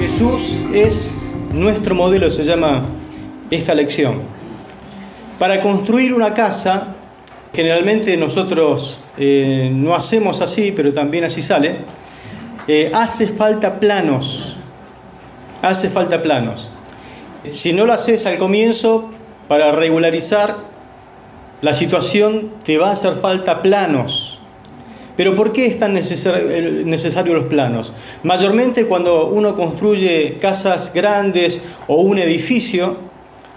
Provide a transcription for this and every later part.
Jesús es nuestro modelo, se llama esta lección. Para construir una casa, generalmente nosotros no hacemos así, pero también así sale, hace falta planos. Hace falta planos. Si no lo haces al comienzo, para regularizar la situación, te va a hacer falta planos. Pero ¿por qué es tan necesario los planos? Mayormente cuando uno construye casas grandes o un edificio,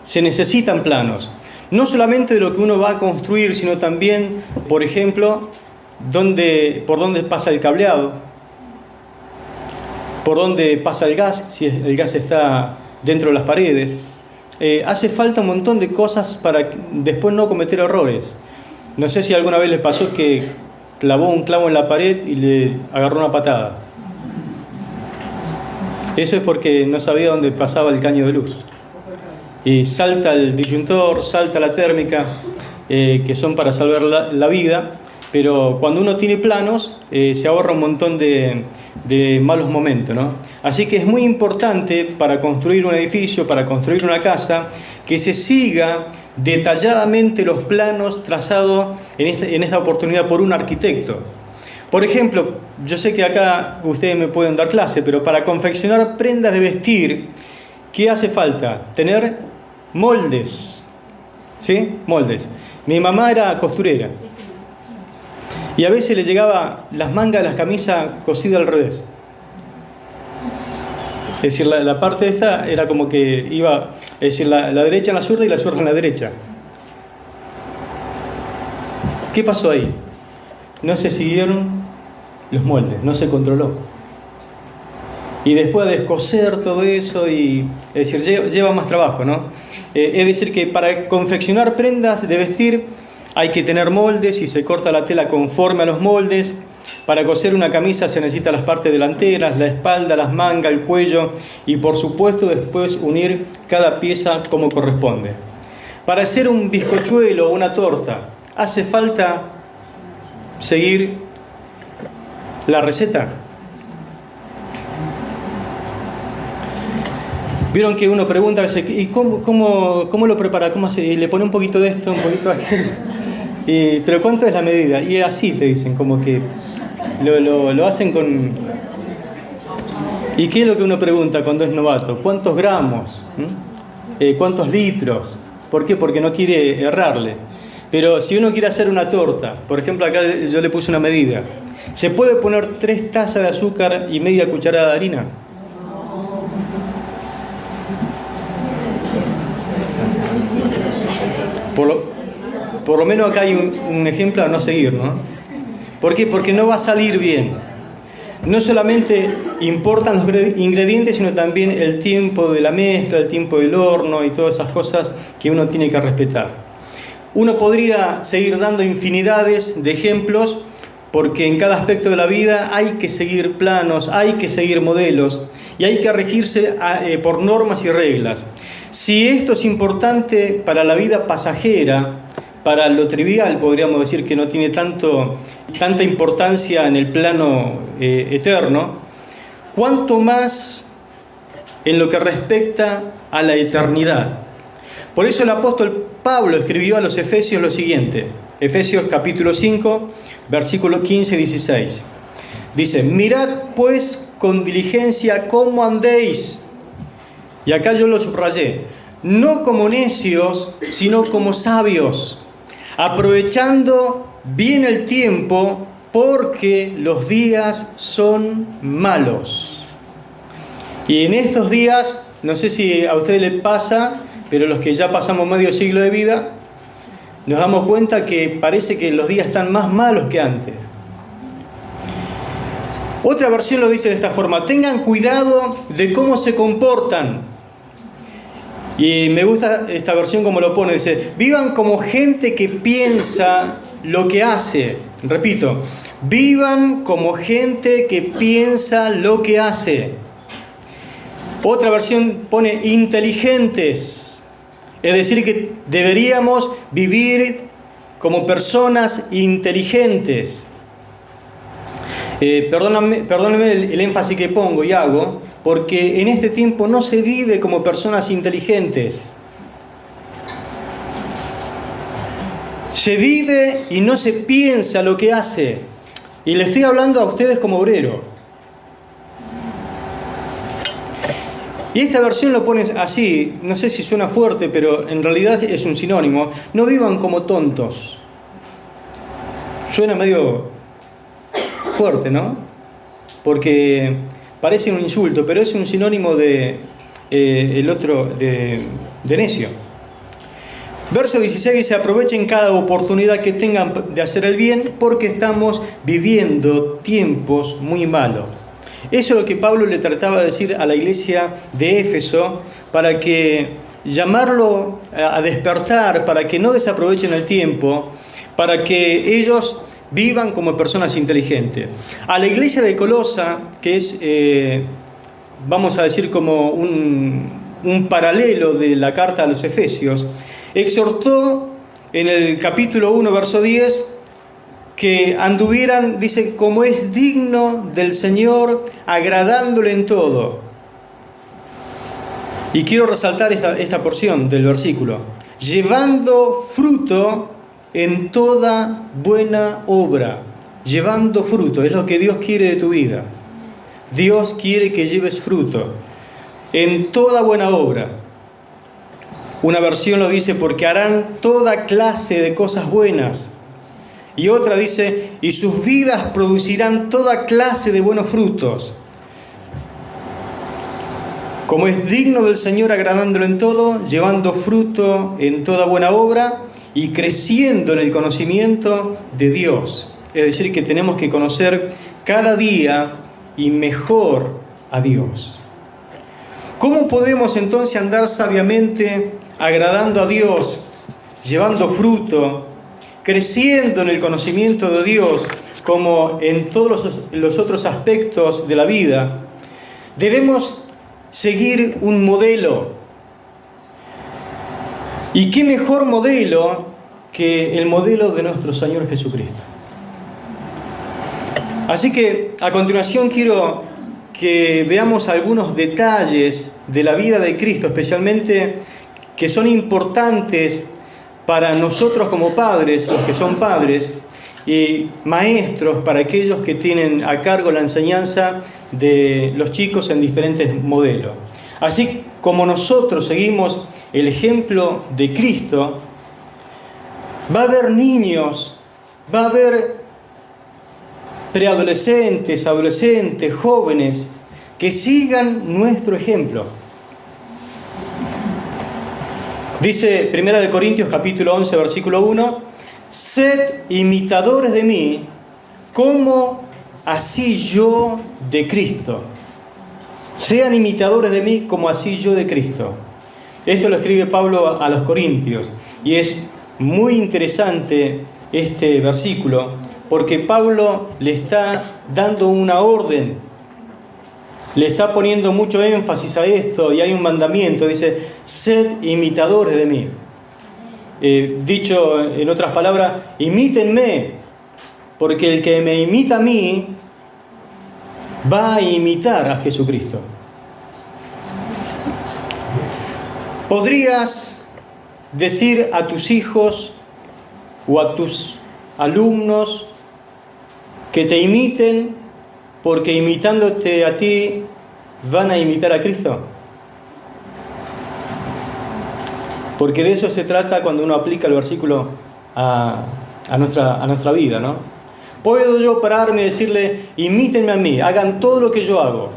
se necesitan planos. No solamente de lo que uno va a construir, sino también, por ejemplo, por dónde pasa el cableado, por dónde pasa el gas, si el gas está dentro de las paredes. Hace falta un montón de cosas para después no cometer errores. No sé si alguna vez les pasó que clavó un clavo en la pared y le agarró una patada. Eso es porque no sabía dónde pasaba el caño de luz. Y salta el disyuntor, salta la térmica, que son para salvar la vida, pero cuando uno tiene planos, se ahorra un montón de malos momentos, ¿no? Así que es muy importante para construir un edificio, para construir una casa, que se siga detalladamente los planos trazados en esta oportunidad por un arquitecto. Por ejemplo, yo sé que acá ustedes me pueden dar clase, pero para confeccionar prendas de vestir, ¿qué hace falta? Tener moldes, ¿sí? Moldes. Mi mamá era costurera y a veces le llegaba las mangas de las camisas cosidas al revés. Es decir, la parte de esta era como que iba, es decir, la derecha en la zurda y la zurda en la derecha. ¿Qué pasó ahí? No se siguieron los moldes, no se controló. Y después de descoser todo eso, es decir, lleva más trabajo, ¿no? Es decir, que para confeccionar prendas de vestir hay que tener moldes y se corta la tela conforme a los moldes. Para coser una camisa se necesitan las partes delanteras, la espalda, las mangas, el cuello y por supuesto después unir cada pieza como corresponde. Para hacer un bizcochuelo o una torta, ¿hace falta seguir la receta? Vieron que uno pregunta, ¿y cómo lo prepara? ¿Cómo hace? Y le pone un poquito de esto, un poquito de aquello. Pero ¿cuánto es la medida? Y así te dicen, como que lo hacen con... ¿Y qué es lo que uno pregunta cuando es novato? ¿Cuántos gramos? ¿Cuántos litros? ¿Por qué? Porque no quiere errarle. Pero si uno quiere hacer una torta, por ejemplo, acá yo le puse una medida. ¿Se puede poner 3 tazas de azúcar y media cucharada de harina? Por lo menos acá hay un ejemplo a no seguir, ¿no? ¿Por qué? Porque no va a salir bien. No solamente importan los ingredientes, sino también el tiempo de la mezcla, el tiempo del horno y todas esas cosas que uno tiene que respetar. Uno podría seguir dando infinidades de ejemplos, porque en cada aspecto de la vida hay que seguir planos, hay que seguir modelos y hay que regirse por normas y reglas. Si esto es importante para la vida pasajera, para lo trivial, podríamos decir que no tiene tanta importancia en el plano eterno, ¿cuánto más en lo que respecta a la eternidad? Por eso el apóstol Pablo escribió a los Efesios lo siguiente, Efesios capítulo 5, versículo 15 y 16. Dice, mirad pues con diligencia cómo andéis. Y acá yo lo subrayé, no como necios, sino como sabios, aprovechando bien el tiempo, porque los días son malos. Y en estos días, no sé si a ustedes les pasa, pero los que ya pasamos medio siglo de vida, nos damos cuenta que parece que los días están más malos que antes. Otra versión lo dice de esta forma, tengan cuidado de cómo se comportan. Y me gusta esta versión como lo pone, dice, vivan como gente que piensa lo que hace. Repito, vivan como gente que piensa lo que hace. Otra versión pone inteligentes, es decir, que deberíamos vivir como personas inteligentes. Perdónenme el énfasis que pongo y hago, porque en este tiempo no se vive como personas inteligentes. Se vive y no se piensa lo que hace. Y le estoy hablando a ustedes como obrero. Y esta versión lo pone así, no sé si suena fuerte, pero en realidad es un sinónimo. No vivan como tontos. Suena medio fuerte, ¿no? Porque parece un insulto, pero es un sinónimo de necio. Verso 16 dice: aprovechen cada oportunidad que tengan de hacer el bien, porque estamos viviendo tiempos muy malos. Eso es lo que Pablo le trataba de decir a la iglesia de Éfeso, para que llamarlo a despertar, para que no desaprovechen el tiempo, para que ellos vivan como personas inteligentes. A la iglesia de Colosa, que es, vamos a decir, como un paralelo de la carta a los Efesios, exhortó en el capítulo 1, verso 10, que anduvieran, dice, como es digno del Señor, agradándole en todo. Y quiero resaltar esta porción del versículo: llevando fruto en toda buena obra. Llevando fruto, es lo que Dios quiere de tu vida. Dios quiere que lleves fruto en toda buena obra. Una versión lo dice: porque harán toda clase de cosas buenas. Y otra dice: y sus vidas producirán toda clase de buenos frutos. Como es digno del Señor, agradándolo en todo, llevando fruto en toda buena obra y creciendo en el conocimiento de Dios. Es decir, que tenemos que conocer cada día y mejor a Dios. ¿Cómo podemos entonces andar sabiamente agradando a Dios, llevando fruto, creciendo en el conocimiento de Dios, como en todos los otros aspectos de la vida? Debemos seguir un modelo. ¿Y qué mejor modelo que el modelo de nuestro Señor Jesucristo? Así que a continuación quiero que veamos algunos detalles de la vida de Cristo, especialmente que son importantes para nosotros como padres, los que son padres, y maestros para aquellos que tienen a cargo la enseñanza de los chicos en diferentes modelos. Así como nosotros seguimos el ejemplo de Cristo, va a haber niños, va a haber preadolescentes, adolescentes, jóvenes, que sigan nuestro ejemplo. Dice 1 Corintios capítulo 11, versículo 1: sed imitadores de mí, como así yo de Cristo. Sean imitadores de mí, como así yo de Cristo. Esto lo escribe Pablo a los Corintios, y es muy interesante este versículo, porque Pablo le está dando una orden, le está poniendo mucho énfasis a esto, y hay un mandamiento, dice: sed imitadores de mí. Dicho en otras palabras, imítenme, porque el que me imita a mí va a imitar a Jesucristo. ¿Podrías decir a tus hijos o a tus alumnos que te imiten, porque imitándote a ti van a imitar a Cristo? Porque de eso se trata cuando uno aplica el versículo a nuestra vida, ¿no? Puedo yo pararme y decirle: imítenme a mí, hagan todo lo que yo hago,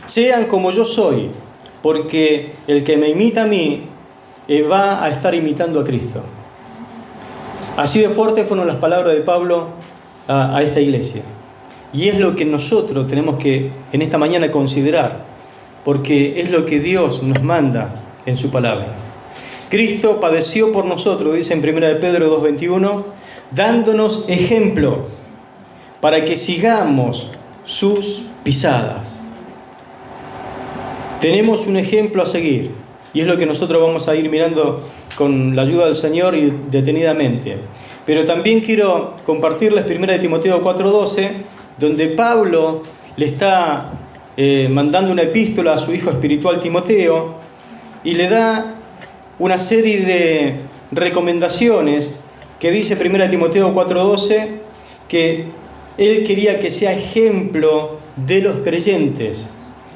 sean como yo soy, porque el que me imita a mí va a estar imitando a Cristo. Así de fuertes fueron las palabras de Pablo a esta iglesia. Y es lo que nosotros tenemos que en esta mañana considerar, porque es lo que Dios nos manda en su palabra. Cristo padeció por nosotros, dice en 1 Pedro 2:21, dándonos ejemplo para que sigamos sus pisadas. Tenemos un ejemplo a seguir, y es lo que nosotros vamos a ir mirando con la ayuda del Señor y detenidamente. Pero también quiero compartirles 1 Timoteo 4:12, donde Pablo le está mandando una epístola a su hijo espiritual Timoteo, y le da una serie de recomendaciones que dice 1 Timoteo 4:12 que él quería que sea ejemplo de los creyentes.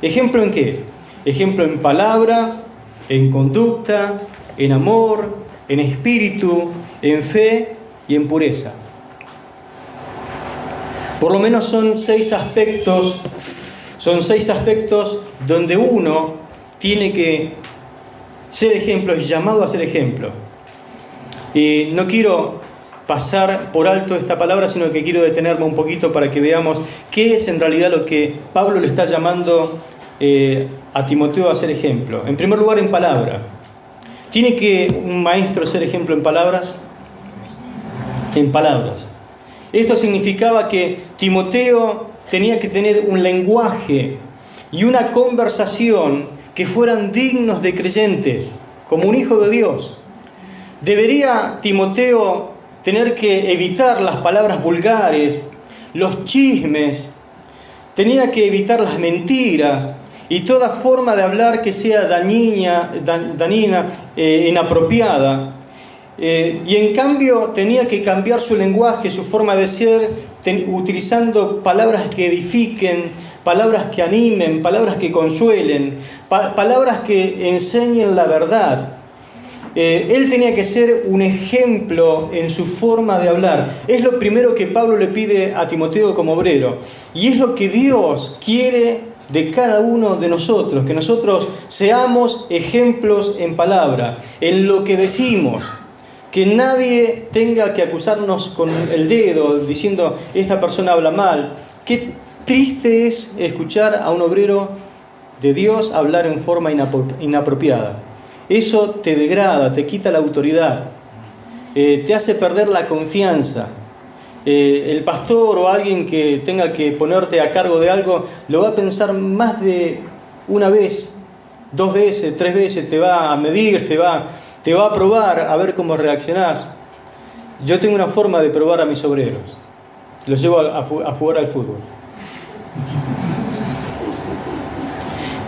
¿Ejemplo en qué? Ejemplo en palabra, en conducta, en amor, en espíritu, en fe y en pureza. Por lo menos son 6 aspectos donde uno tiene que ser ejemplo, es llamado a ser ejemplo. Y no quiero pasar por alto esta palabra, sino que quiero detenerme un poquito para que veamos qué es en realidad lo que Pablo le está llamando a Timoteo a ser ejemplo. En primer lugar, en palabra. ¿Tiene que un maestro ser ejemplo en palabras? En palabras. Esto significaba que Timoteo tenía que tener un lenguaje y una conversación que fueran dignos de creyentes, como un hijo de Dios. ¿Debería Timoteo tener que evitar las palabras vulgares, los chismes? Tenía que evitar las mentiras y toda forma de hablar que sea dañina, inapropiada. Y en cambio tenía que cambiar su lenguaje, su forma de ser, utilizando palabras que edifiquen, palabras que animen, palabras que consuelen, palabras que enseñen la verdad. Él tenía que ser un ejemplo en su forma de hablar. Es lo primero que Pablo le pide a Timoteo como obrero. Y es lo que Dios quiere de cada uno de nosotros, que nosotros seamos ejemplos en palabra, en lo que decimos. Que nadie tenga que acusarnos con el dedo diciendo, esta persona habla mal. Qué triste es escuchar a un obrero de Dios hablar en forma inapropiada. Eso te degrada, te quita la autoridad, te hace perder la confianza. El pastor o alguien que tenga que ponerte a cargo de algo lo va a pensar más de una vez, 2 veces, 3 veces, te va a medir, te va a probar a ver cómo reaccionás. Yo tengo una forma de probar a mis obreros. Los llevo a jugar al fútbol.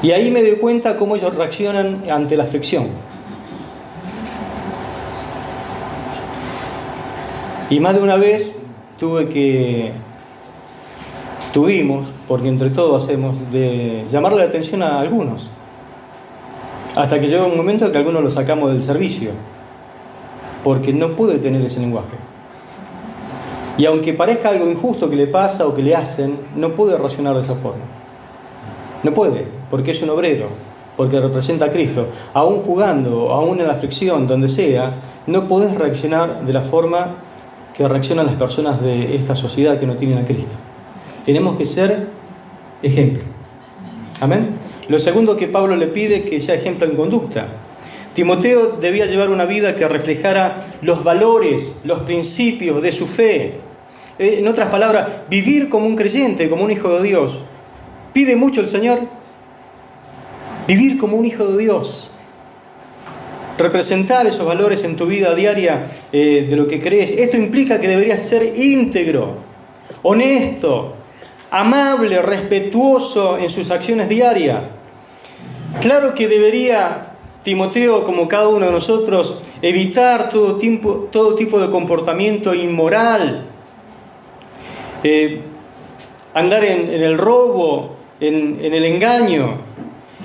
Y ahí me doy cuenta cómo ellos reaccionan ante la fricción. Y más de una vez tuvimos, porque entre todos hacemos, de llamarle la atención a algunos. Hasta que llegó un momento en que algunos lo sacamos del servicio, porque no puede tener ese lenguaje. Y aunque parezca algo injusto que le pasa o que le hacen, no puede racionar de esa forma. No puede, porque es un obrero, porque representa a Cristo. Aún jugando, aún en la aflicción, donde sea, no podés reaccionar de la forma que reaccionan las personas de esta sociedad que no tienen a Cristo. Tenemos que ser ejemplo. Amén. Lo segundo que Pablo le pide es que sea ejemplo en conducta. Timoteo debía llevar una vida que reflejara los valores, los principios de su fe. En otras palabras, vivir como un creyente, como un hijo de Dios. ¿Pide mucho el Señor? Vivir como un hijo de Dios. Representar esos valores en tu vida diaria de lo que crees. Esto implica que deberías ser íntegro, honesto, amable, respetuoso en sus acciones diarias. Claro que debería Timoteo, como cada uno de nosotros, evitar todo tipo de comportamiento inmoral, andar en el robo, en el engaño,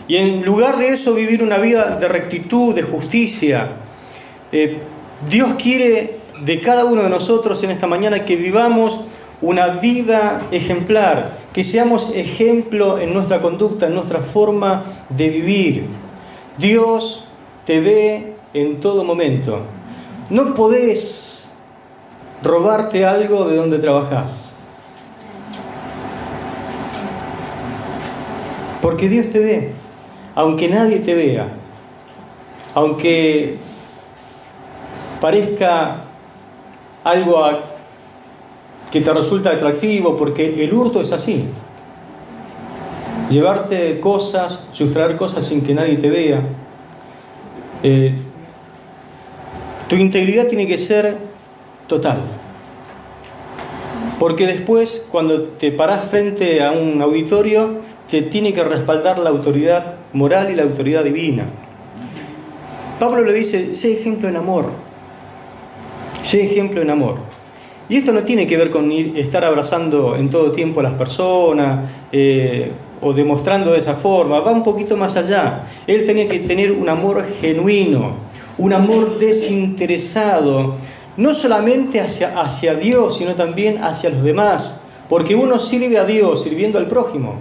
y en lugar de eso vivir una vida de rectitud, de justicia. Dios quiere de cada uno de nosotros en esta mañana que vivamos una vida ejemplar, que seamos ejemplo en nuestra conducta, en nuestra forma de vivir. Dios te ve en todo momento. No podés robarte algo de donde trabajás, porque Dios te ve, aunque nadie te vea, aunque parezca algo que te resulta atractivo, porque el hurto es así. Llevarte cosas, sustraer cosas sin que nadie te vea. Tu integridad tiene que ser total. Porque después, cuando te parás frente a un auditorio, te tiene que respaldar la autoridad moral y la autoridad divina. Pablo le dice, sé ejemplo en amor. Sé ejemplo en amor. Y esto no tiene que ver con estar abrazando en todo tiempo a las personas o demostrando de esa forma. Va un poquito más allá. Él tenía que tener un amor genuino, un amor desinteresado, no solamente hacia Dios, sino también hacia los demás. Porque uno sirve a Dios sirviendo al prójimo.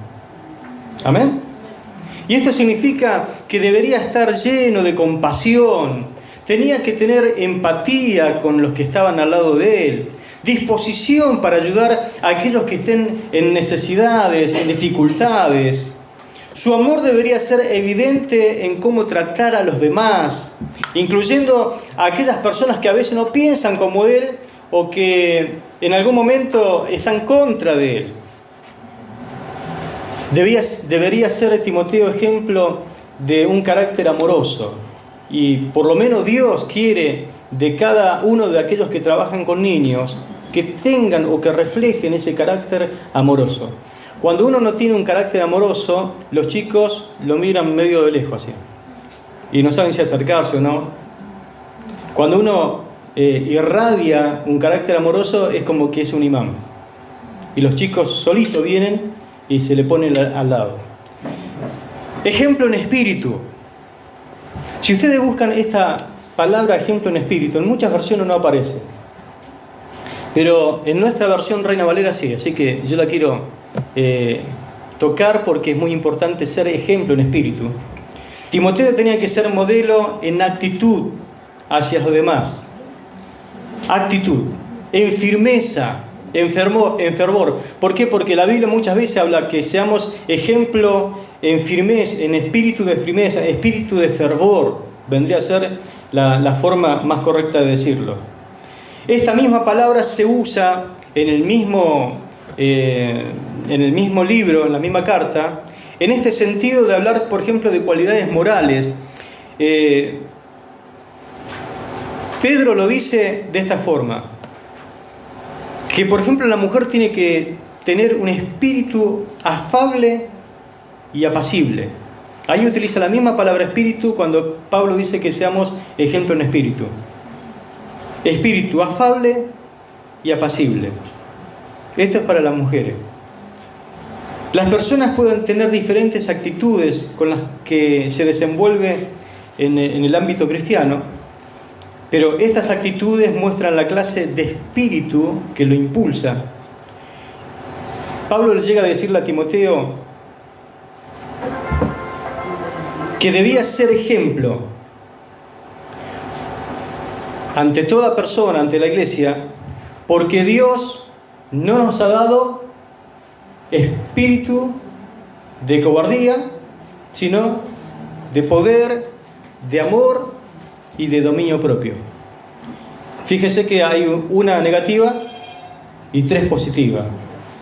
¿Amén? Y esto significa que debería estar lleno de compasión. Tenía que tener empatía con los que estaban al lado de él. Disposición para ayudar a aquellos que estén en necesidades, en dificultades. Su amor debería ser evidente en cómo tratar a los demás, incluyendo a aquellas personas que a veces no piensan como él o que en algún momento están contra de él. Debería ser Timoteo ejemplo de un carácter amoroso. Y por lo menos Dios quiere de cada uno de aquellos que trabajan con niños que tengan o que reflejen ese carácter amoroso. Cuando uno no tiene un carácter amoroso, los chicos lo miran medio de lejos así y no saben si acercarse o no. Cuando uno irradia un carácter amoroso, es como que es un imán. Y los chicos solitos vienen y se le ponen al lado. Ejemplo en espíritu. Si ustedes buscan esta palabra ejemplo en espíritu, en muchas versiones no aparece. Pero en nuestra versión Reina Valera sí, así que yo la quiero tocar porque es muy importante ser ejemplo en espíritu. Timoteo tenía que ser modelo en actitud hacia los demás. Actitud, en firmeza, en fervor. ¿Por qué? Porque la Biblia muchas veces habla que seamos ejemplo en firmeza, en espíritu de firmeza, espíritu de fervor. Vendría a ser la forma más correcta de decirlo. Esta misma palabra se usa en el mismo libro, en la misma carta, en este sentido de hablar, por ejemplo, de cualidades morales. Pedro lo dice de esta forma, que por ejemplo la mujer tiene que tener un espíritu afable y apacible. Ahí utiliza la misma palabra espíritu cuando Pablo dice que seamos ejemplo en espíritu. Espíritu afable y apacible. Esto es para las mujeres. Las personas pueden tener diferentes actitudes con las que se desenvuelve en el ámbito cristiano, pero estas actitudes muestran la clase de espíritu que lo impulsa. Pablo le llega a decirle a Timoteo que debía ser ejemplo ante toda persona, ante la iglesia, porque Dios no nos ha dado espíritu de cobardía, sino de poder, de amor y de dominio propio. Fíjese que hay una negativa y 3 positivas,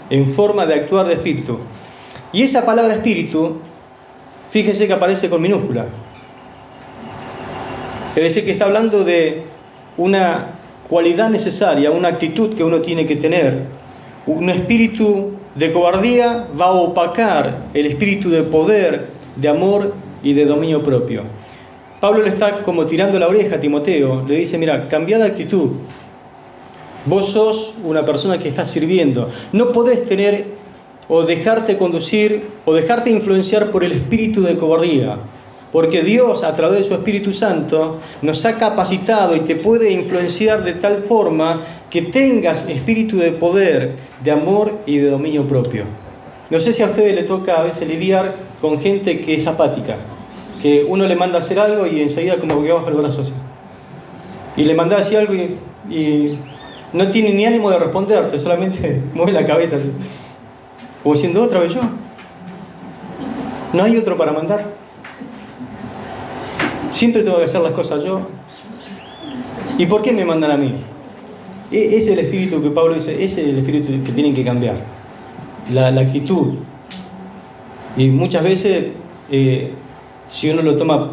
en forma de actuar de espíritu. Y esa palabra espíritu, fíjese que aparece con minúscula. Es decir, que está hablando de una cualidad necesaria, una actitud que uno tiene que tener. Un espíritu de cobardía va a opacar el espíritu de poder, de amor y de dominio propio. Pablo le está como tirando la oreja a Timoteo, le dice, mira, cambia de actitud. Vos sos una persona que está sirviendo. No podés tener o dejarte conducir o dejarte influenciar por el espíritu de cobardía. Porque Dios, a través de su Espíritu Santo, nos ha capacitado y te puede influenciar de tal forma que tengas espíritu de poder, de amor y de dominio propio. No sé si a ustedes les toca a veces lidiar con gente que es apática, que uno le manda a hacer algo y enseguida como que baja el brazo así. Y le manda a decir algo y no tiene ni ánimo de responderte, solamente mueve la cabeza así. Como diciendo, ¿otra vez yo? ¿No hay otro para mandar? Siempre tengo que hacer las cosas yo. ¿Y por qué me mandan a mí? Ese es el espíritu que Pablo dice, ese es el espíritu que tienen que cambiar. La actitud. Y muchas veces, si uno lo toma,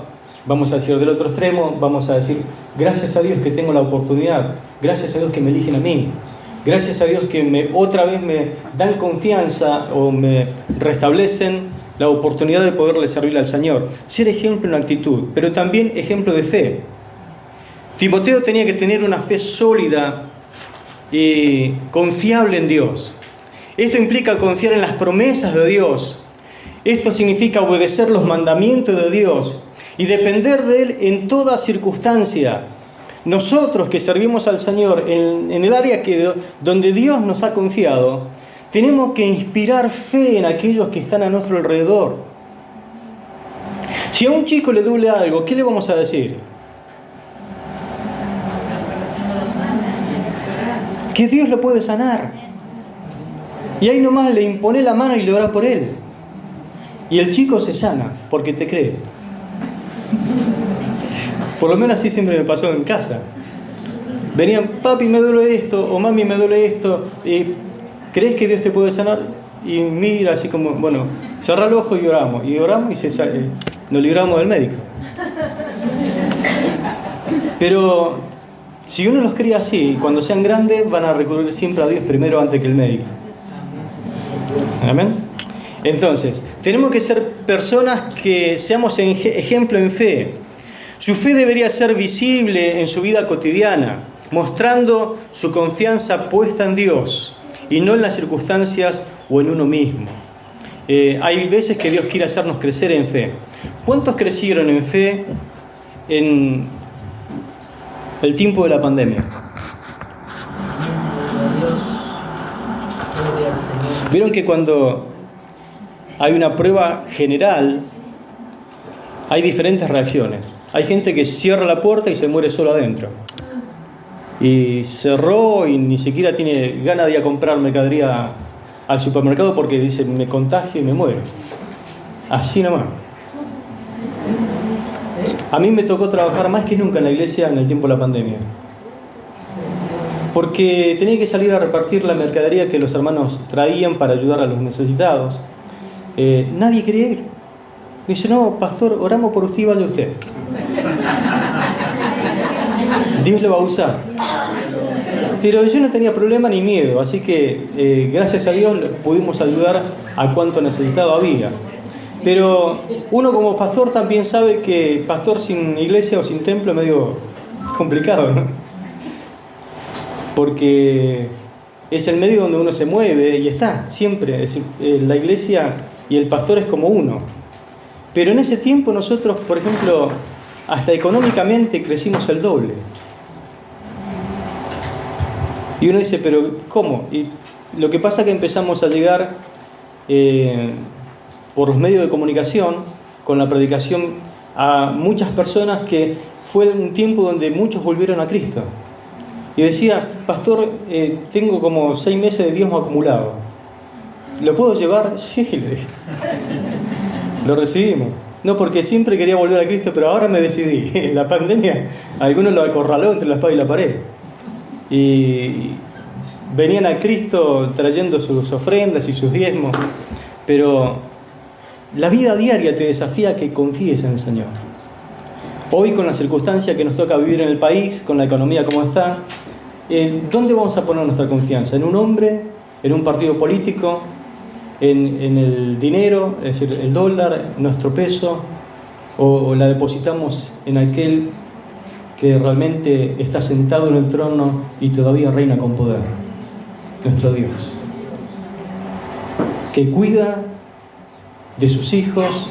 vamos a decir del otro extremo, vamos a decir, gracias a Dios que tengo la oportunidad, gracias a Dios que me eligen a mí, gracias a Dios que otra vez me dan confianza o me restablecen la oportunidad de poderle servir al Señor. Ser ejemplo en actitud, pero también ejemplo de fe. Timoteo tenía que tener una fe sólida y confiable en Dios. Esto implica confiar en las promesas de Dios. Esto significa obedecer los mandamientos de Dios y depender de Él en toda circunstancia. Nosotros que servimos al Señor en el área donde Dios nos ha confiado, tenemos que inspirar fe en aquellos que están a nuestro alrededor. Si a un chico le duele algo, ¿qué le vamos a decir? Que Dios lo puede sanar. Y ahí nomás le impone la mano y le ora por él. Y el chico se sana porque te cree. Por lo menos así siempre me pasó en casa. Venían, papi, me duele esto, o mami, me duele esto. Y, ¿crees que Dios te puede sanar? Y mira, así como, bueno, cerra el ojo y oramos. Y oramos y nos libramos del médico. Pero si uno los cría así, cuando sean grandes van a recurrir siempre a Dios primero antes que el médico. Amén. Entonces, tenemos que ser personas que seamos ejemplo en fe. Su fe debería ser visible en su vida cotidiana, mostrando su confianza puesta en Dios y no en las circunstancias o en uno mismo. Hay veces que Dios quiere hacernos crecer en fe. ¿Cuántos crecieron en fe en el tiempo de la pandemia? Vieron que cuando hay una prueba general, hay diferentes reacciones. Hay gente que cierra la puerta y se muere solo adentro. Y cerró y ni siquiera tiene ganas de ir a comprar mercadería al supermercado porque dice, me contagio y me muero. Así nomás. A mí me tocó trabajar más que nunca en la iglesia en el tiempo de la pandemia. Porque tenía que salir a repartir la mercadería que los hermanos traían para ayudar a los necesitados. Nadie quería ir. Me dice, no, pastor, oramos por usted y vaya usted. Dios lo va a usar. Pero yo no tenía problema ni miedo, así que gracias a Dios pudimos ayudar a cuanto necesitado había. Pero uno como pastor también sabe que pastor sin iglesia o sin templo es medio complicado, ¿no? Porque es el medio donde uno se mueve y está, siempre. Es decir, la iglesia y el pastor es como uno. Pero en ese tiempo nosotros, por ejemplo, hasta económicamente crecimos el doble. Y uno dice, pero ¿cómo? Y lo que pasa es que empezamos a llegar por los medios de comunicación, con la predicación, a muchas personas que fue un tiempo donde muchos volvieron a Cristo. Y decía, pastor, tengo como 6 meses de diezmo acumulado. ¿Lo puedo llevar? Sí, le dije. Lo recibimos. No, porque siempre quería volver a Cristo, pero ahora me decidí. En la pandemia, algunos lo acorraló entre la espada y la pared. Y venían a Cristo trayendo sus ofrendas y sus diezmos. Pero la vida diaria te desafía a que confíes en el Señor. Hoy, con la circunstancia que nos toca vivir en el país, con la economía como está, ¿dónde vamos a poner nuestra confianza? ¿En un hombre? ¿En un partido político? ¿En el dinero? Es decir, el dólar, nuestro peso, o la depositamos en aquel que realmente está sentado en el trono y todavía reina con poder, nuestro Dios, que cuida de sus hijos,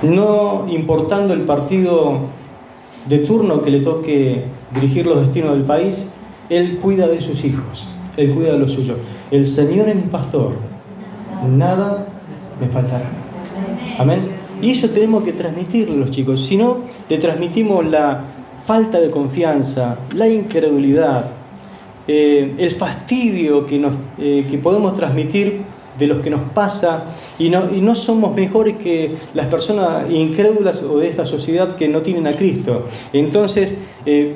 no importando el partido de turno que le toque dirigir los destinos del país, Él cuida de sus hijos, Él cuida de los suyos. El Señor es mi pastor, nada me faltará. Amén. Y eso tenemos que transmitirle a los chicos. Si no, le transmitimos la falta de confianza, la incredulidad, el fastidio que podemos transmitir de lo que nos pasa, y no somos mejores que las personas incrédulas o de esta sociedad que no tienen a Cristo. Entonces,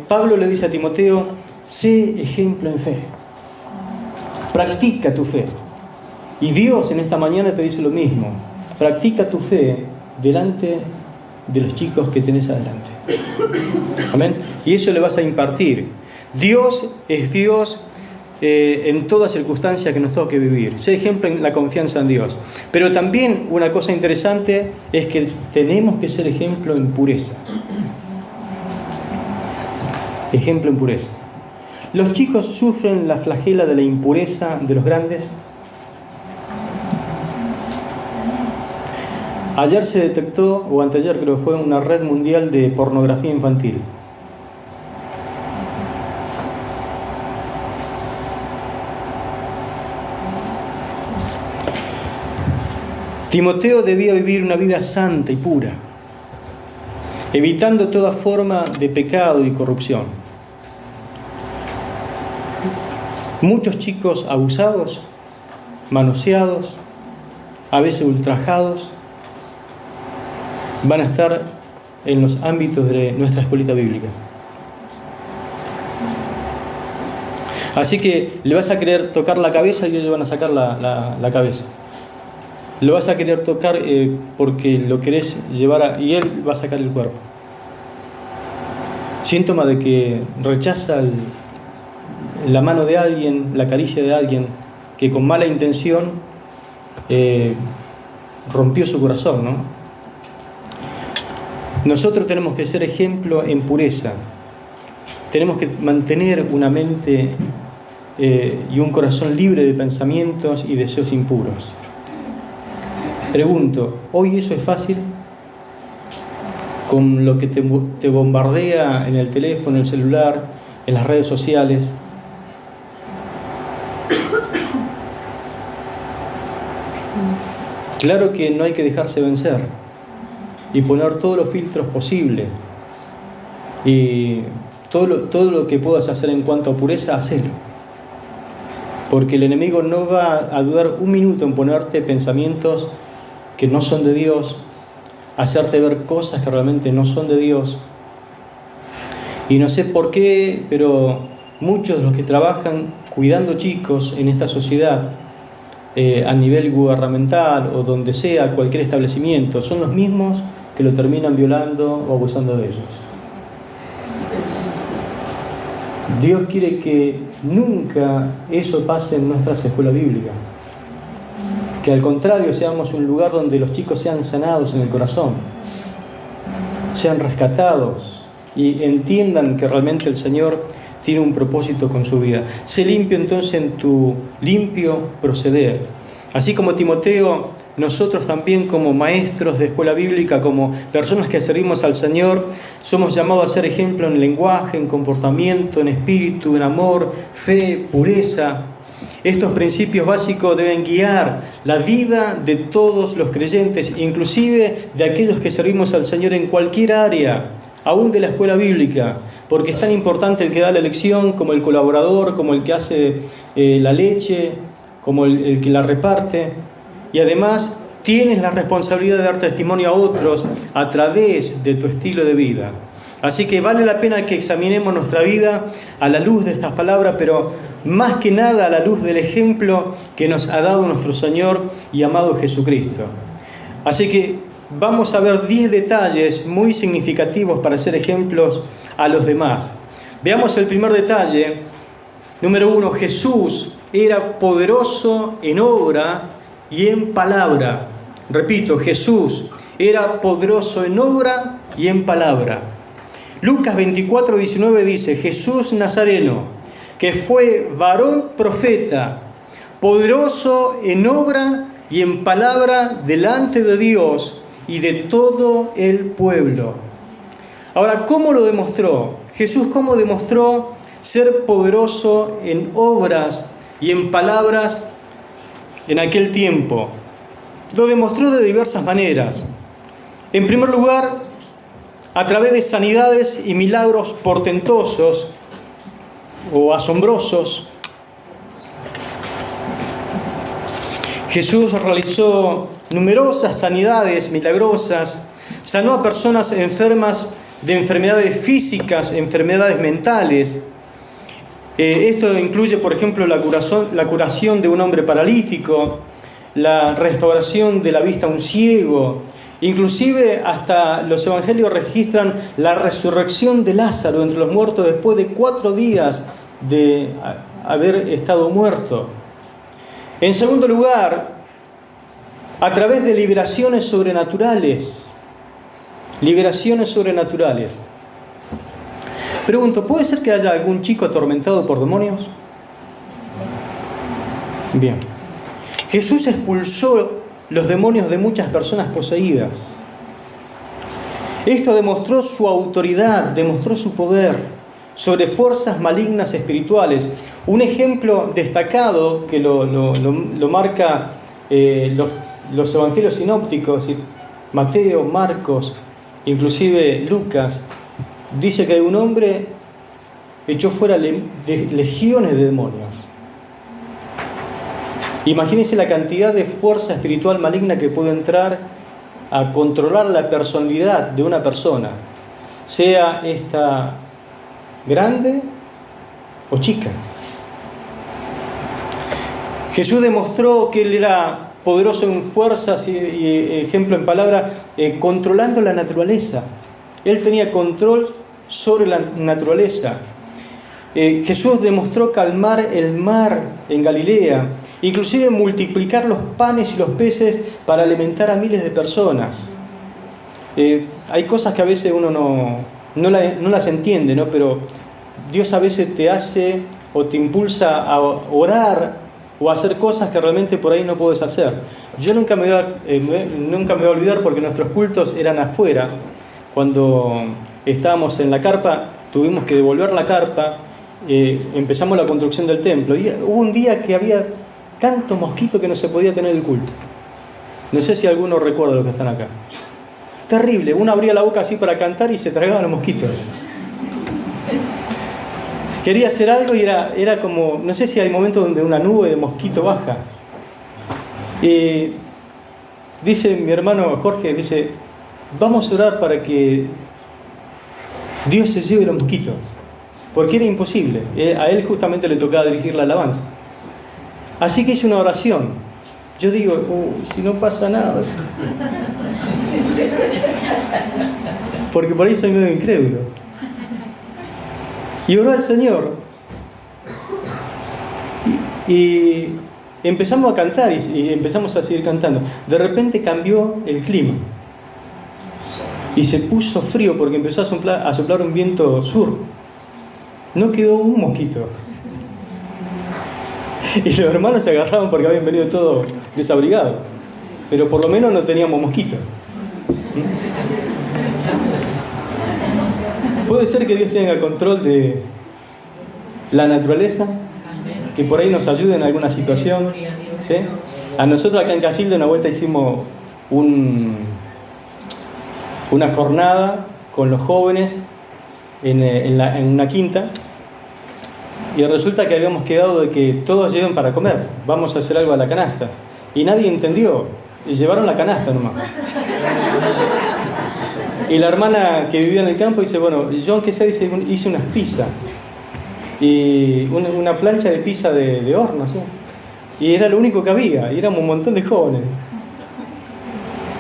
Pablo le dice a Timoteo, sé ejemplo en fe. Practica tu fe. Y Dios en esta mañana te dice lo mismo. Practica tu fe delante de los chicos que tenés adelante. Amén. Y eso le vas a impartir. Dios es Dios en toda circunstancia que nos toque vivir. Sé ejemplo en la confianza en Dios. Pero también una cosa interesante es que tenemos que ser ejemplo en pureza. Ejemplo en pureza. ¿Los chicos sufren la flagela de la impureza de los grandes? Ayer se detectó, o anteayer creo que fue, una red mundial de pornografía infantil. Timoteo debía vivir una vida santa y pura, evitando toda forma de pecado y corrupción. Muchos chicos abusados, manoseados, a veces ultrajados, van a estar en los ámbitos de nuestra escuelita bíblica. Así que le vas a querer tocar la cabeza y ellos van a sacar la cabeza. Lo vas a querer tocar porque lo querés llevar y él va a sacar el cuerpo. Síntoma de que rechaza la mano de alguien, la caricia de alguien que con mala intención rompió su corazón, ¿no? Nosotros tenemos que ser ejemplo en pureza. Tenemos que mantener una mente y un corazón libre de pensamientos y deseos impuros. Pregunto, ¿hoy eso es fácil? Con lo que te bombardea en el teléfono, en el celular, en las redes sociales. Claro que no hay que dejarse vencer y poner todos los filtros posibles. Y todo lo que puedas hacer en cuanto a pureza, hacelo. Porque el enemigo no va a dudar un minuto en ponerte pensamientos que no son de Dios, hacerte ver cosas que realmente no son de Dios. Y no sé por qué, pero muchos de los que trabajan cuidando chicos en esta sociedad, a nivel gubernamental o donde sea, cualquier establecimiento, son los mismos que lo terminan violando o abusando de ellos. Dios quiere que nunca eso pase en nuestras escuelas bíblicas. Que al contrario seamos un lugar donde los chicos sean sanados en el corazón, sean rescatados y entiendan que realmente el Señor tiene un propósito con su vida. Sé limpio entonces en tu limpio proceder. Así como Timoteo, nosotros también como maestros de escuela bíblica, como personas que servimos al Señor, somos llamados a ser ejemplo en lenguaje, en comportamiento, en espíritu, en amor, fe, pureza. Estos principios básicos deben guiar la vida de todos los creyentes, inclusive de aquellos que servimos al Señor en cualquier área, aún de la escuela bíblica, porque es tan importante el que da la lección, como el colaborador, como el que hace la leche, como el que la reparte. Y además tienes la responsabilidad de dar testimonio a otros a través de tu estilo de vida. Así que vale la pena que examinemos nuestra vida a la luz de estas palabras, pero más que nada a la luz del ejemplo que nos ha dado nuestro Señor y amado Jesucristo. Así que vamos a ver 10 detalles muy significativos para ser ejemplos a los demás. Veamos el primer detalle. Número 1, Jesús era poderoso en obra y en palabra. Repito, Jesús era poderoso en obra y en palabra. Lucas 24:19 dice, Jesús Nazareno, que fue varón profeta, poderoso en obra y en palabra delante de Dios y de todo el pueblo. Ahora, ¿cómo lo demostró? Jesús, ¿cómo demostró ser poderoso en obras y en palabras en aquel tiempo? Lo demostró de diversas maneras. En primer lugar, a través de sanidades y milagros portentosos o asombrosos. Jesús realizó numerosas sanidades milagrosas, sanó a personas enfermas de enfermedades físicas, enfermedades mentales. Esto incluye, por ejemplo, la curación de un hombre paralítico, la restauración de la vista a un ciego. Inclusive hasta los evangelios registran la resurrección de Lázaro entre los muertos después de 4 días de haber estado muerto. En segundo lugar, a través de liberaciones sobrenaturales. Liberaciones sobrenaturales. Pregunto, ¿puede ser que haya algún chico atormentado por demonios? Bien. Jesús expulsó los demonios de muchas personas poseídas. Esto demostró su autoridad, demostró su poder sobre fuerzas malignas espirituales. Un ejemplo destacado que lo marca los evangelios sinópticos, Mateo, Marcos, inclusive Lucas, dice que un hombre echó fuera legiones de demonios. Imagínense la cantidad de fuerza espiritual maligna que puede entrar a controlar la personalidad de una persona, sea esta grande o chica. Jesús demostró que Él era poderoso en fuerzas y ejemplo en palabra, controlando la naturaleza. Él tenía control sobre la naturaleza. Jesús demostró calmar el mar en Galilea, inclusive multiplicar los panes y los peces para alimentar a miles de personas. Hay cosas que a veces uno no las entiende, ¿no? Pero Dios a veces te hace o te impulsa a orar o a hacer cosas que realmente por ahí no puedes hacer. Yo nunca me voy a olvidar, porque nuestros cultos eran afuera. Cuando estábamos en la carpa, tuvimos que devolver la carpa. Empezamos la construcción del templo y hubo un día que había tanto mosquito que no se podía tener el culto. No sé si alguno recuerda los que están acá. Terrible, uno abría la boca así para cantar y se tragaban los mosquitos. Quería hacer algo y era como, no sé si hay momentos donde una nube de mosquito baja. Dice mi hermano Jorge, dice, vamos a orar para que Dios se lleve los mosquitos. Porque era imposible. A él justamente le tocaba dirigir la alabanza. Así que hice una oración. Yo digo, si no pasa nada. Porque por ahí soy medio incrédulo. Y oró al Señor. Y empezamos a cantar y empezamos a seguir cantando. De repente cambió el clima. Y se puso frío porque empezó a soplar un viento sur. No quedó un mosquito. Y los hermanos se agarraban porque habían venido todos desabrigados. Pero por lo menos no teníamos mosquitos. Puede ser que Dios tenga control de la naturaleza, que por ahí nos ayude en alguna situación. ¿Sí? A nosotros acá en Casilda una vuelta hicimos una jornada con los jóvenes en una quinta, y resulta que habíamos quedado de que todos lleven para comer, vamos a hacer algo a la canasta, y nadie entendió, y llevaron la canasta nomás. Y la hermana que vivía en el campo dice, bueno, yo aunque sea hice unas pizzas, y una plancha de pizza de horno, ¿sí? Y era lo único que había, y éramos un montón de jóvenes.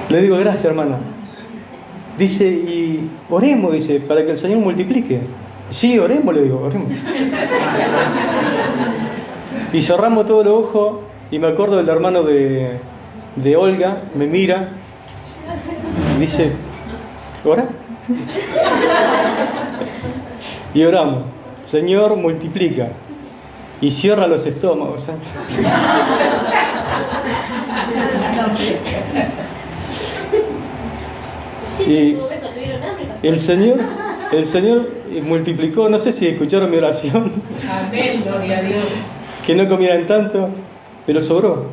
Le digo, gracias hermana. Dice, y oremos, dice, para que el Señor multiplique. Sí, oremos, le digo, oremos. Y cerramos todos los ojos, y me acuerdo del hermano de Olga, me mira, y dice, ¿ora? Y oramos, Señor, multiplica. Y cierra los estómagos, ¿eh? Y el Señor multiplicó, no sé si escucharon mi oración. Amén, gloria a Dios. Que no comieran tanto, pero sobró.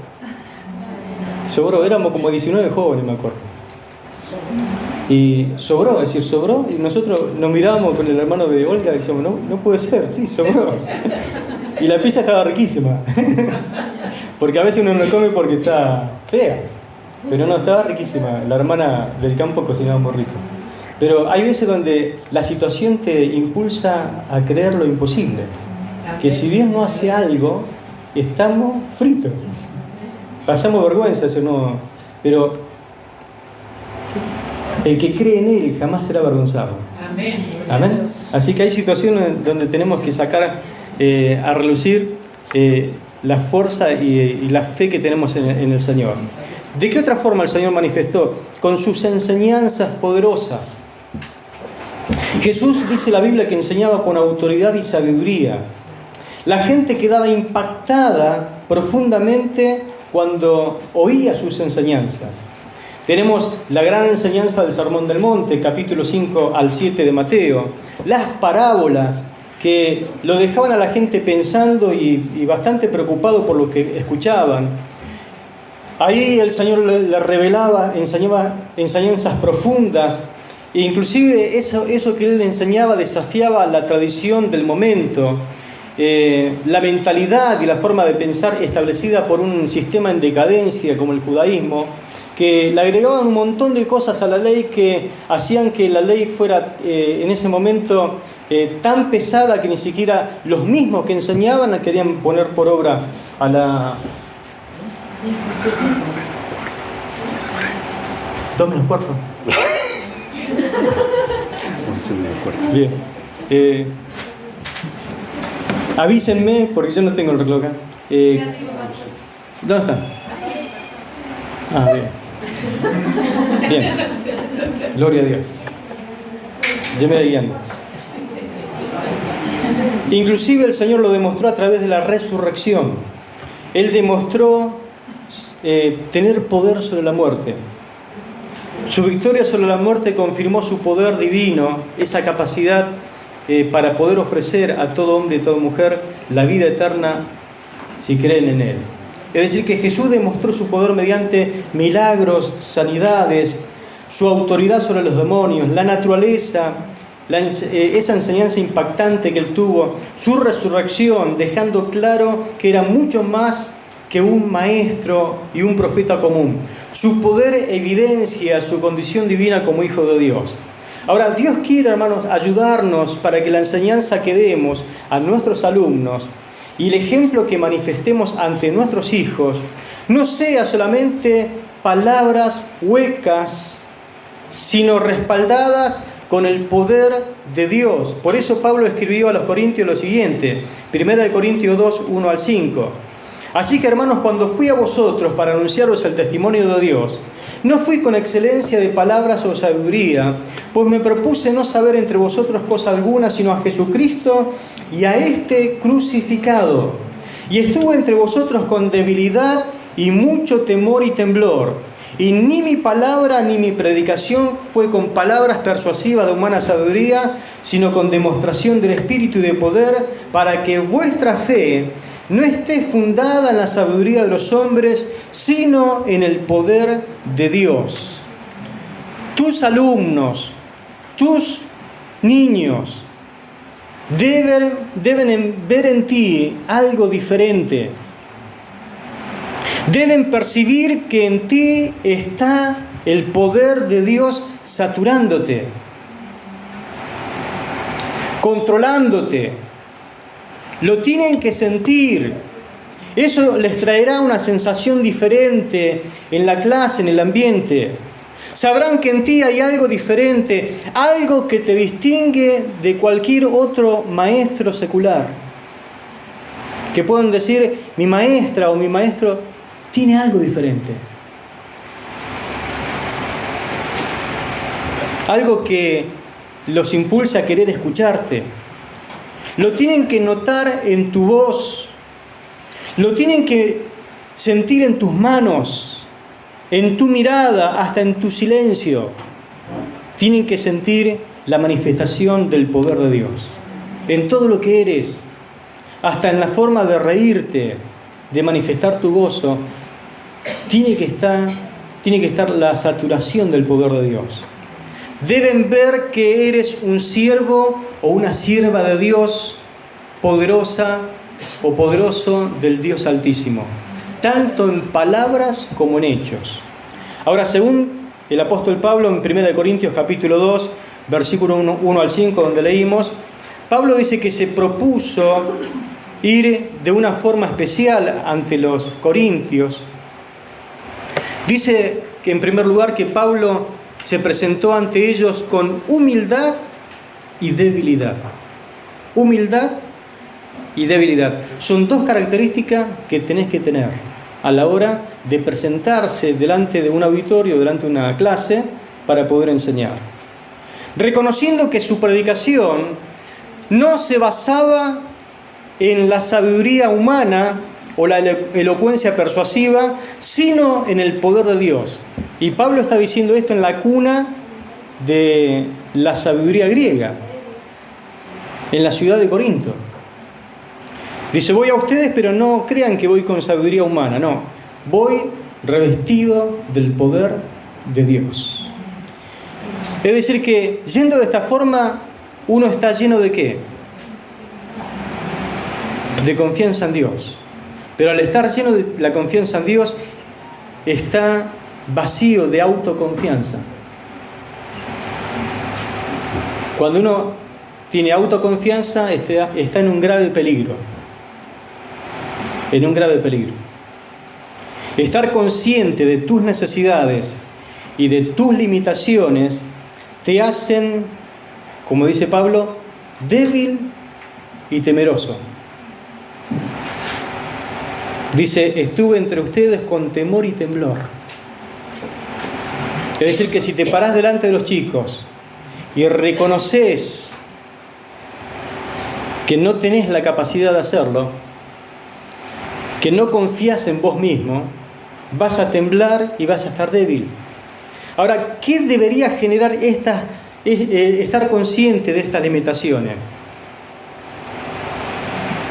Sobró, éramos como 19 jóvenes, me acuerdo. Y sobró, es decir, sobró, y nosotros nos mirábamos con el hermano de Olga y decíamos, no puede ser, sí, sobró. Y la pizza estaba riquísima. Porque a veces uno no come porque está fea. Pero no, estaba riquísima. La hermana del campo cocinaba muy rico. Pero hay veces donde la situación te impulsa a creer lo imposible. Que si Dios no hace algo, estamos fritos. Pasamos vergüenza, no. Pero el que cree en Él jamás será avergonzado. Amén. Amén. Así que hay situaciones donde tenemos que sacar a relucir la fuerza y la fe que tenemos en el Señor. ¿De qué otra forma el Señor manifestó? Con sus enseñanzas poderosas. Jesús, dice la Biblia, que enseñaba con autoridad y sabiduría. La gente quedaba impactada profundamente cuando oía sus enseñanzas. Tenemos la gran enseñanza del Sermón del Monte, capítulo 5 al 7 de Mateo. Las parábolas que lo dejaban a la gente pensando y bastante preocupado por lo que escuchaban. Ahí el Señor le revelaba, enseñaba enseñanzas profundas, e inclusive eso que Él enseñaba desafiaba la tradición del momento, la mentalidad y la forma de pensar establecida por un sistema en decadencia como el judaísmo, que le agregaban un montón de cosas a la ley que hacían que la ley fuera en ese momento tan pesada que ni siquiera los mismos que enseñaban la querían poner por obra a la... ¿2 menos cuarto? Bien. Avísenme porque yo no tengo el reloj acá. ¿Dónde está? Ah, bien. Bien. Gloria a Dios. Yo me voy guiando. Inclusive el Señor lo demostró a través de la resurrección. Él demostró tener poder sobre la muerte. Su victoria sobre la muerte confirmó su poder divino, esa capacidad para poder ofrecer a todo hombre y toda mujer la vida eterna si creen en Él. Es decir, que Jesús demostró su poder mediante milagros, sanidades, su autoridad sobre los demonios, la naturaleza, esa enseñanza impactante que Él tuvo, su resurrección, dejando claro que era mucho más que un maestro y un profeta común. Su poder evidencia su condición divina como Hijo de Dios. Ahora, Dios quiere, hermanos, ayudarnos para que la enseñanza que demos a nuestros alumnos y el ejemplo que manifestemos ante nuestros hijos no sea solamente palabras huecas, sino respaldadas con el poder de Dios. Por eso Pablo escribió a los Corintios lo siguiente, 1 Corintios 2, 1 al 5. Así que, hermanos, cuando fui a vosotros para anunciaros el testimonio de Dios, no fui con excelencia de palabras o sabiduría, pues me propuse no saber entre vosotros cosa alguna, sino a Jesucristo y a este crucificado. Y estuve entre vosotros con debilidad y mucho temor y temblor. Y ni mi palabra ni mi predicación fue con palabras persuasivas de humana sabiduría, sino con demostración del Espíritu y de poder, para que vuestra fe no esté fundada en la sabiduría de los hombres, sino en el poder de Dios. Tus alumnos, tus niños, deben ver en ti algo diferente. Deben percibir que en ti está el poder de Dios saturándote, controlándote. Lo tienen que sentir. Eso les traerá una sensación diferente en la clase, en el ambiente. Sabrán que en ti hay algo diferente, algo que te distingue de cualquier otro maestro secular. Que pueden decir, mi maestra o mi maestro tiene algo diferente. Algo que los impulsa a querer escucharte. Lo tienen que notar en tu voz. Lo tienen que sentir en tus manos, en tu mirada, hasta en tu silencio. Tienen que sentir la manifestación del poder de Dios. En todo lo que eres, hasta en la forma de reírte, de manifestar tu gozo, tiene que estar la saturación del poder de Dios. Deben ver que eres un siervo o una sierva de Dios, poderosa o poderoso del Dios Altísimo, tanto en palabras como en hechos. Ahora, según el apóstol Pablo en 1 Corintios capítulo 2, versículo 1 al 5, donde leímos, Pablo dice que se propuso ir de una forma especial ante los corintios. Dice que en primer lugar que Pablo se presentó ante ellos con humildad y debilidad. Humildad y debilidad. Son dos características que tenés que tener a la hora de presentarse delante de un auditorio, delante de una clase, para poder enseñar. Reconociendo que su predicación no se basaba en la sabiduría humana o la elocuencia persuasiva, sino en el poder de Dios. Y Pablo está diciendo esto en la cuna de la sabiduría griega, en la ciudad de Corinto. Dice, voy a ustedes, pero no crean que voy con sabiduría humana, no. Voy revestido del poder de Dios. Es decir que, yendo de esta forma, uno está lleno ¿de qué? De confianza en Dios. Pero al estar lleno de la confianza en Dios, está vacío de autoconfianza. Cuando uno tiene autoconfianza, está en un grave peligro. En un grave peligro. Estar consciente de tus necesidades y de tus limitaciones te hacen, como dice Pablo, débil y temeroso. Dice, estuve entre ustedes con temor y temblor. Es decir, que si te parás delante de los chicos y reconoces que no tenés la capacidad de hacerlo, que no confías en vos mismo, vas a temblar y vas a estar débil. Ahora, ¿qué debería generar estar consciente de estas limitaciones?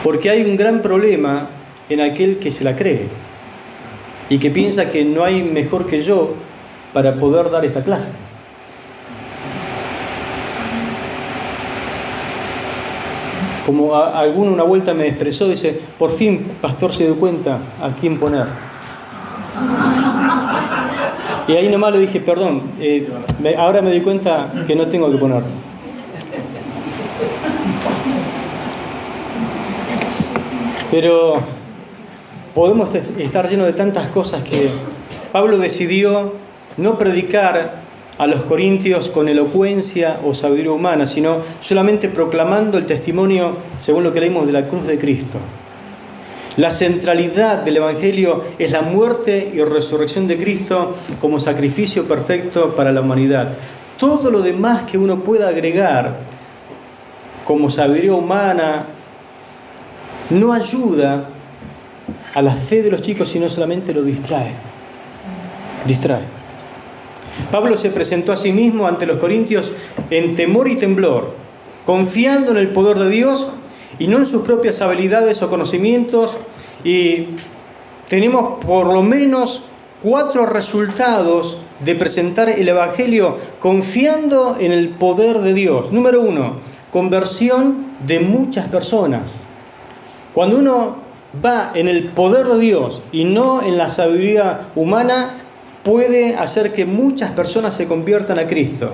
Porque hay un gran problema en aquel que se la cree y que piensa que no hay mejor que yo para poder dar esta clase. Como alguno una vuelta me expresó, dice, por fin pastor se dio cuenta a quién poner. Y ahí nomás le dije, perdón, ahora me di cuenta que no tengo que poner. Pero podemos estar llenos de tantas cosas que Pablo decidió no predicar a los corintios con elocuencia o sabiduría humana, sino solamente proclamando el testimonio, según lo que leímos, de la cruz de Cristo. La centralidad del Evangelio es la muerte y resurrección de Cristo como sacrificio perfecto para la humanidad. Todo lo demás que uno pueda agregar como sabiduría humana no ayuda a la fe de los chicos, sino solamente lo distrae. Pablo se presentó a sí mismo ante los corintios en temor y temblor, confiando en el poder de Dios y no en sus propias habilidades o conocimientos. Y tenemos por lo menos 4 resultados de presentar el Evangelio confiando en el poder de Dios. Número 1, conversión de muchas personas. Cuando uno va en el poder de Dios y no en la sabiduría humana, puede hacer que muchas personas se conviertan a Cristo.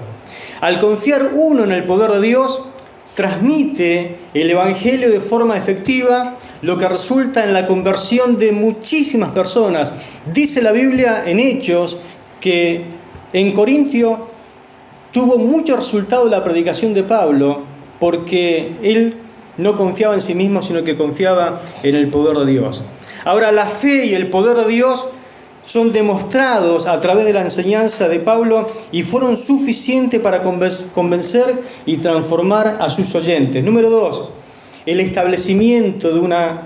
Al confiar uno en el poder de Dios, transmite el Evangelio de forma efectiva, lo que resulta en la conversión de muchísimas personas. Dice la Biblia en Hechos que en Corintio tuvo mucho resultado la predicación de Pablo, porque él no confiaba en sí mismo, sino que confiaba en el poder de Dios. Ahora, la fe y el poder de Dios son demostrados a través de la enseñanza de Pablo y fueron suficientes para convencer y transformar a sus oyentes. Número 2, el establecimiento de una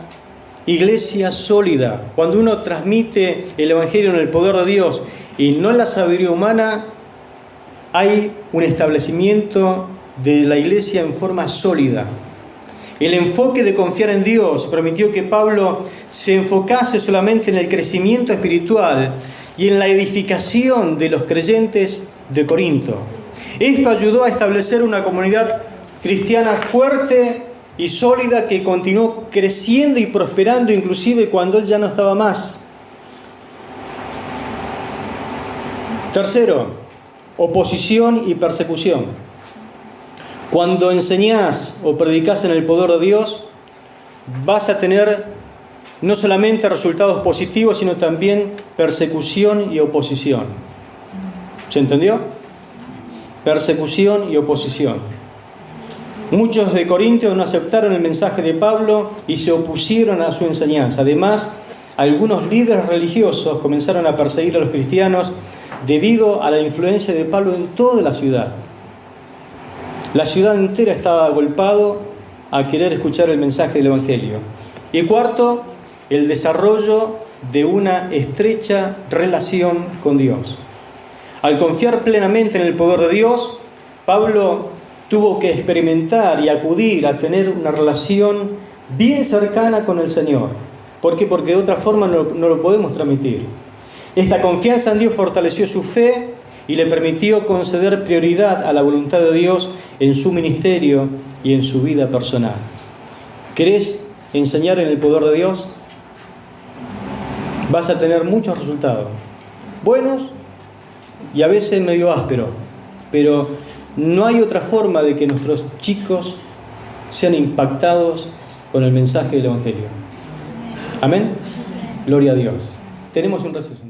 iglesia sólida. Cuando uno transmite el Evangelio en el poder de Dios y no en la sabiduría humana, hay un establecimiento de la iglesia en forma sólida. El enfoque de confiar en Dios permitió que Pablo se enfocase solamente en el crecimiento espiritual y en la edificación de los creyentes de Corinto. Esto ayudó a establecer una comunidad cristiana fuerte y sólida que continuó creciendo y prosperando inclusive cuando él ya no estaba más. Tercero, oposición y persecución. Cuando enseñás o predicás en el poder de Dios, vas a tener no solamente resultados positivos, sino también persecución y oposición. ¿Se entendió? Persecución y oposición. Muchos de Corintios no aceptaron el mensaje de Pablo y se opusieron a su enseñanza. Además, algunos líderes religiosos comenzaron a perseguir a los cristianos debido a la influencia de Pablo en toda la ciudad. La ciudad entera estaba agolpado a querer escuchar el mensaje del Evangelio. Y cuarto, el desarrollo de una estrecha relación con Dios. Al confiar plenamente en el poder de Dios, Pablo tuvo que experimentar y acudir a tener una relación bien cercana con el Señor. ¿Por qué? Porque de otra forma no lo podemos transmitir. Esta confianza en Dios fortaleció su fe y le permitió conceder prioridad a la voluntad de Dios en su ministerio y en su vida personal. ¿Querés enseñar en el poder de Dios? Vas a tener muchos resultados, buenos y a veces medio ásperos, pero no hay otra forma de que nuestros chicos sean impactados con el mensaje del Evangelio. Amén. Gloria a Dios. Tenemos un receso.